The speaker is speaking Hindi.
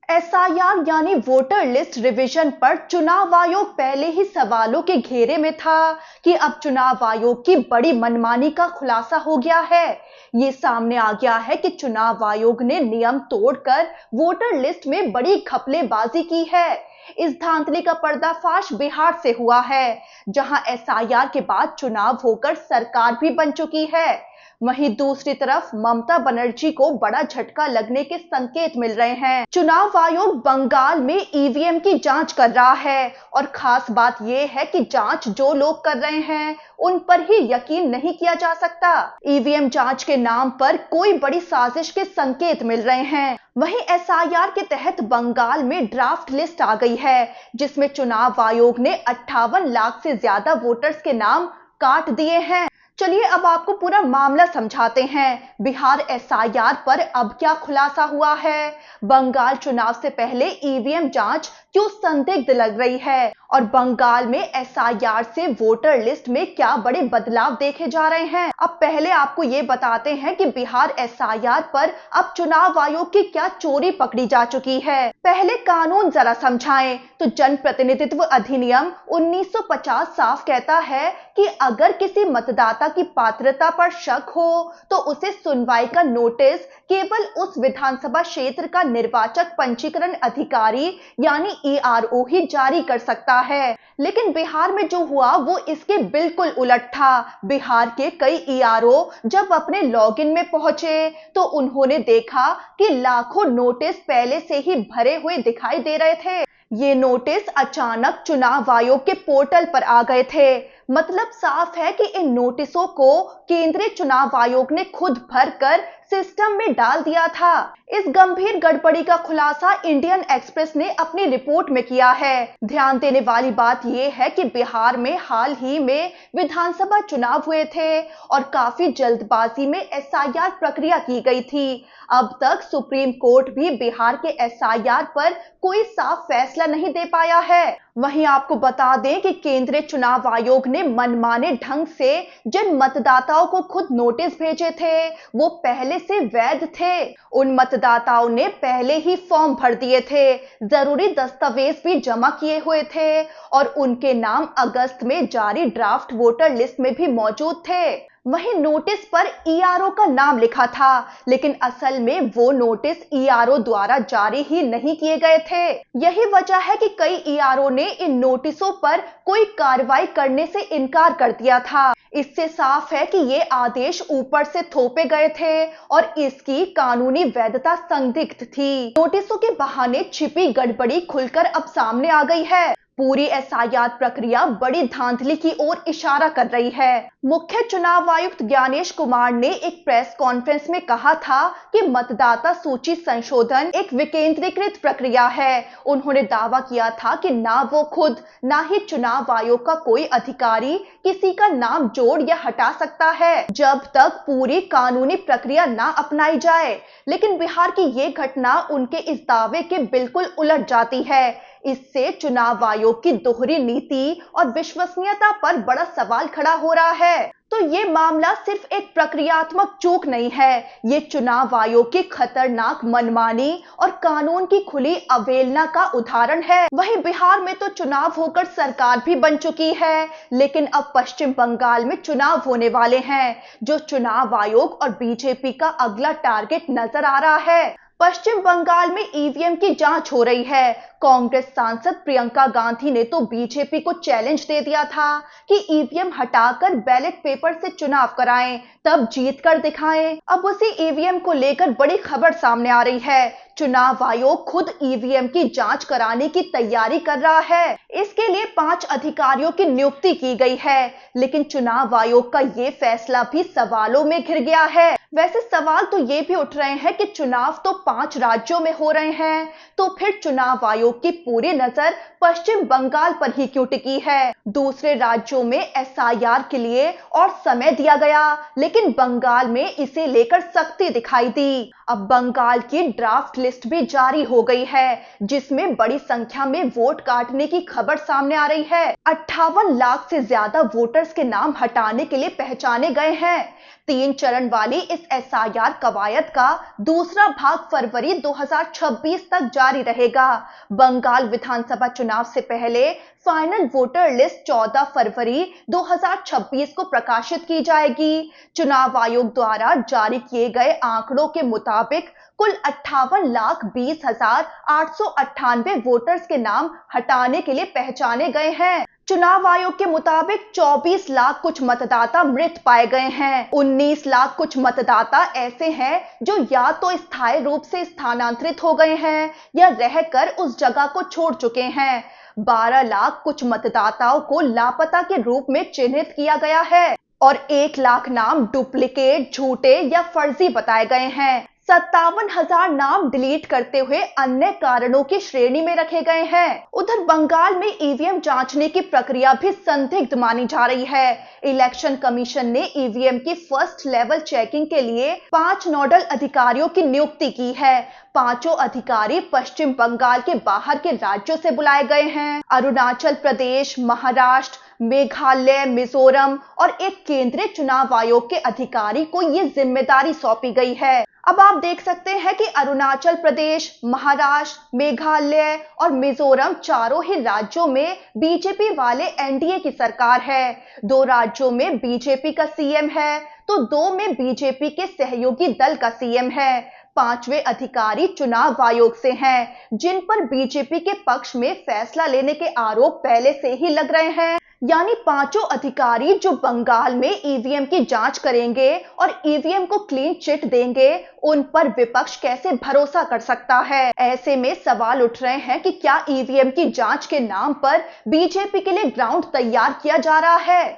एसआईआर यानी वोटर लिस्ट रिवीजन पर चुनाव आयोग पहले ही सवालों के घेरे में था कि अब चुनाव आयोग की बड़ी मनमानी का खुलासा हो गया है। ये सामने आ गया है कि चुनाव आयोग ने नियम तोड़कर वोटर लिस्ट में बड़ी घपलेबाजी की है। इस धांधली का पर्दाफाश बिहार से हुआ है, जहां एसआईआर के बाद चुनाव होकर सरकार भी बन चुकी है। वहीं दूसरी तरफ ममता बनर्जी को बड़ा झटका लगने के संकेत मिल रहे हैं। चुनाव आयोग बंगाल में ईवीएम की जांच कर रहा है और खास बात यह है कि जांच जो लोग कर रहे हैं उन पर ही यकीन नहीं किया जा सकता। ईवीएम जांच के नाम पर कोई बड़ी साजिश के संकेत मिल रहे हैं। वहीं एसआईआर के तहत बंगाल में ड्राफ्ट लिस्ट आ गई है, जिसमें चुनाव आयोग ने 58 लाख से ज्यादा वोटर्स के नाम काट दिए हैं। चलिए अब आपको पूरा मामला समझाते हैं। बिहार एसआईआर पर अब क्या खुलासा हुआ है, बंगाल चुनाव से पहले ईवीएम जांच क्यों संदिग्ध लग रही है और बंगाल में एसआईआर से वोटर लिस्ट में क्या बड़े बदलाव देखे जा रहे हैं। अब पहले आपको ये बताते हैं कि बिहार एसआईआर पर अब चुनाव आयोग की क्या चोरी पकड़ी जा चुकी है। पहले कानून जरा समझाएं तो जनप्रतिनिधित्व अधिनियम 1950 साफ कहता है कि अगर किसी मतदाता की पात्रता पर शक हो तो उसे सुनवाई का नोटिस केवल उस विधानसभा क्षेत्र का निर्वाचक पंजीकरण अधिकारी यानी ईआरओ ही जारी कर सकता है। लेकिन बिहार में जो हुआ वो इसके बिल्कुल उलट था। बिहार के कई ईआरओ जब अपने लॉगिन में पहुंचे तो उन्होंने देखा कि लाखों नोटिस पहले से ही भरे हुए दिखाई दे रहे थे। ये नोटिस अचानक चुनाव आयोग के पोर्टल पर आ गए थे। मतलब साफ है कि इन नोटिसों को केंद्रीय चुनाव आयोग ने खुद भरकर सिस्टम में डाल दिया था। इस गंभीर गड़बड़ी का खुलासा इंडियन एक्सप्रेस ने अपनी रिपोर्ट में किया है। ध्यान देने वाली बात यह है कि बिहार में हाल ही में विधानसभा चुनाव हुए थे और काफी जल्दबाजी में एसआईआर प्रक्रिया की गई थी। अब तक सुप्रीम कोर्ट भी बिहार के एसआईआर पर कोई साफ फैसला नहीं दे पाया है। वहीं आपको बता दें कि केंद्रीय चुनाव आयोग ने मनमाने ढंग से जिन मतदाताओं को खुद नोटिस भेजे थे वो पहले से वैध थे। उन मतदाताओं ने पहले ही फॉर्म भर दिए थे, जरूरी दस्तावेज भी जमा किए हुए थे और उनके नाम अगस्त में जारी ड्राफ्ट वोटर लिस्ट में भी मौजूद थे। वहीं नोटिस पर ईआरओ का नाम लिखा था, लेकिन असल में वो नोटिस ईआरओ द्वारा जारी ही नहीं किए गए थे। यही वजह है कि कई ईआरओ ने इन नोटिसों पर कोई कार्रवाई करने से इनकार कर दिया था। इससे साफ है कि ये आदेश ऊपर से थोपे गए थे और इसकी कानूनी वैधता संदिग्ध थी। नोटिसों के बहाने छिपी गड़बड़ी खुलकर अब सामने आ गई है। पूरी एसआईआर प्रक्रिया बड़ी धांधली की ओर इशारा कर रही है। मुख्य चुनाव आयुक्त ज्ञानेश कुमार ने एक प्रेस कॉन्फ्रेंस में कहा था कि मतदाता सूची संशोधन एक विकेंद्रीकृत प्रक्रिया है। उन्होंने दावा किया था कि ना वो खुद ना ही चुनाव आयोग का कोई अधिकारी किसी का नाम जोड़ या हटा सकता है जब तक पूरी कानूनी प्रक्रिया ना अपनाई जाए। लेकिन बिहार की ये घटना उनके इस दावे के बिल्कुल उलट जाती है। इससे चुनाव आयोग की दोहरी नीति और विश्वसनीयता पर बड़ा सवाल खड़ा हो रहा है। तो ये मामला सिर्फ एक प्रक्रियात्मक चूक नहीं है, ये चुनाव आयोग की खतरनाक मनमानी और कानून की खुली अवहेलना का उदाहरण है। वहीं बिहार में तो चुनाव होकर सरकार भी बन चुकी है, लेकिन अब पश्चिम बंगाल में चुनाव होने वाले हैं, जो चुनाव आयोग और बीजेपी का अगला टारगेट नजर आ रहा है। पश्चिम बंगाल में ईवीएम की जांच हो रही है। कांग्रेस सांसद प्रियंका गांधी ने तो बीजेपी को चैलेंज दे दिया था कि ईवीएम हटाकर बैलेट पेपर से चुनाव कराएं, तब जीत कर दिखाएं। अब उसी ईवीएम को लेकर बड़ी खबर सामने आ रही है। चुनाव आयोग खुद ईवीएम की जांच कराने की तैयारी कर रहा है। इसके लिए 5 अधिकारियों की नियुक्ति की गई है, लेकिन चुनाव आयोग का ये फैसला भी सवालों में घिर गया है। वैसे सवाल तो ये भी उठ रहे हैं कि चुनाव तो 5 राज्यों में हो रहे हैं, तो फिर चुनाव आयोग की पूरी नजर पश्चिम बंगाल पर ही क्यों टिकी है। दूसरे राज्यों में एसआईआर के लिए और समय दिया गया, लेकिन बंगाल में इसे लेकर सख्ती दिखाई दी। अब बंगाल की ड्राफ्ट लिस्ट भी जारी हो गई है, जिसमें बड़ी संख्या में वोट काटने की खबर सामने आ रही है। 58 लाख से ज्यादा वोटर्स के नाम हटाने के लिए पहचाने गए हैं। 3 चरण वाली इस इस एसआईआर कवायद का दूसरा भाग फरवरी 2026 तक जारी रहेगा। बंगाल विधानसभा चुनाव से पहले फाइनल वोटर लिस्ट 14 फरवरी 2026 को प्रकाशित की जाएगी। चुनाव आयोग द्वारा जारी किए गए आंकड़ों के मुताबिक कुल 58,20,898 वोटर्स के नाम हटाने के लिए पहचाने गए हैं। चुनाव आयोग के मुताबिक 24 लाख कुछ मतदाता मृत पाए गए हैं। 19 लाख कुछ मतदाता ऐसे हैं जो या तो स्थायी रूप से स्थानांतरित हो गए हैं या रहकर उस जगह को छोड़ चुके हैं। 12 लाख कुछ मतदाताओं को लापता के रूप में चिन्हित किया गया है और 1 लाख नाम डुप्लीकेट, झूठे या फर्जी बताए गए हैं। 57,000 नाम डिलीट करते हुए अन्य कारणों की श्रेणी में रखे गए हैं। उधर बंगाल में ईवीएम जांचने की प्रक्रिया भी संदिग्ध मानी जा रही है। इलेक्शन कमीशन ने ईवीएम की फर्स्ट लेवल चेकिंग के लिए 5 नोडल अधिकारियों की नियुक्ति की है। पांचों अधिकारी पश्चिम बंगाल के बाहर के राज्यों से बुलाए गए हैं। अरुणाचल प्रदेश, महाराष्ट्र, मेघालय, मिजोरम और एक केंद्रीय चुनाव आयोग के अधिकारी को ये जिम्मेदारी सौंपी गई है। अब आप देख सकते हैं कि अरुणाचल प्रदेश, महाराष्ट्र, मेघालय और मिजोरम चारों ही राज्यों में बीजेपी वाले एनडीए की सरकार है। 2 राज्यों में बीजेपी का सीएम है तो 2 में बीजेपी के सहयोगी दल का सीएम है। 5वें अधिकारी चुनाव आयोग से हैं, जिन पर बीजेपी के पक्ष में फैसला लेने के आरोप पहले से ही लग रहे हैं। यानी पांचों अधिकारी जो बंगाल में ईवीएम की जांच करेंगे और ईवीएम को क्लीन चिट देंगे, उन पर विपक्ष कैसे भरोसा कर सकता है। ऐसे में सवाल उठ रहे हैं कि क्या ईवीएम की जांच के नाम पर बीजेपी के लिए ग्राउंड तैयार किया जा रहा है।